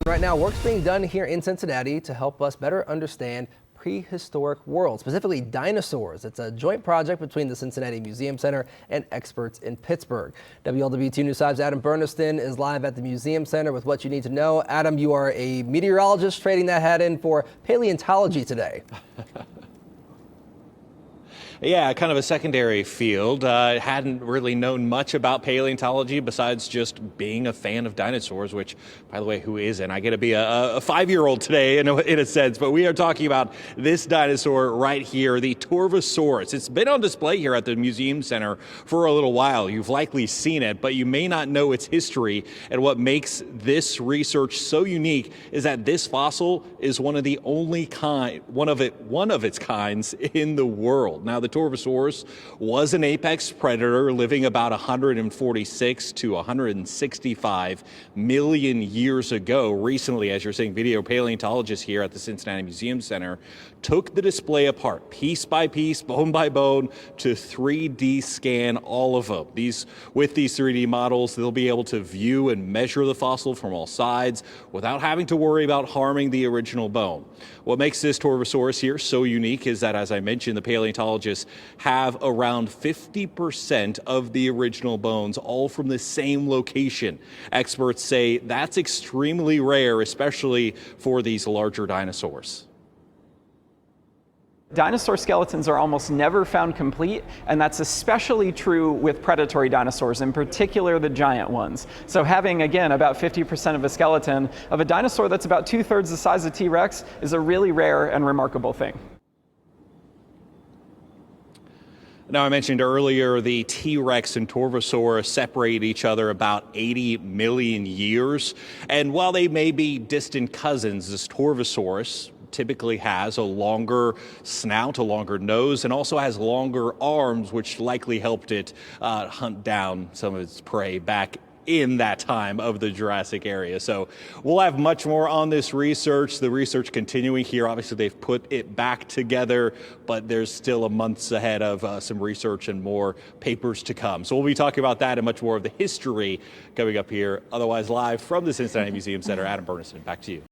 Right now, work's being done here in Cincinnati to help us better understand prehistoric world, specifically dinosaurs. It's a joint project between the Cincinnati Museum Center and experts in Pittsburgh. WLWT News 5's Adam Burniston is live at the Museum Center with what you need to know. Adam, you are a meteorologist trading that hat in for paleontology today. Yeah, kind of a secondary field. Hadn't really known much about paleontology besides just being a fan of dinosaurs, which, by the way, who isn't? I get to be a 5-year-old today in a sense, but we are talking about this dinosaur right here, the Torvosaurus. It's been on display here at the Museum Center for a little while. You've likely seen it, but you may not know its history. And what makes this research so unique is that this fossil is one of its kinds in the world. Now, the Torvosaurus was an apex predator living about 146 to 165 million years ago. Recently, as you're seeing, video paleontologists here at the Cincinnati Museum Center took the display apart piece by piece, bone by bone, to 3D scan all of them. With these 3D models, they'll be able to view and measure the fossil from all sides without having to worry about harming the original bone. What makes this Torvosaurus here so unique is that, as I mentioned, the paleontologists have around 50% of the original bones all from the same location. Experts say that's extremely rare, especially for these larger dinosaurs. Dinosaur skeletons are almost never found complete, and that's especially true with predatory dinosaurs, in particular the giant ones. So having, again, about 50% of a skeleton of a dinosaur that's about 2/3 the size of T-Rex is a really rare and remarkable thing. Now, I mentioned earlier the T-Rex and Torvosaurus separate each other about 80 million years. And while they may be distant cousins, this Torvosaurus typically has a longer snout, a longer nose, and also has longer arms, which likely helped it hunt down some of its prey back in that time of the Jurassic area. So we'll have much more on this research. The research continuing here. Obviously, they've put it back together, but there's still a months ahead of some research and more papers to come. So we'll be talking about that and much more of the history coming up here. Otherwise, live from the Cincinnati Museum Center, Adam Burniston, back to you.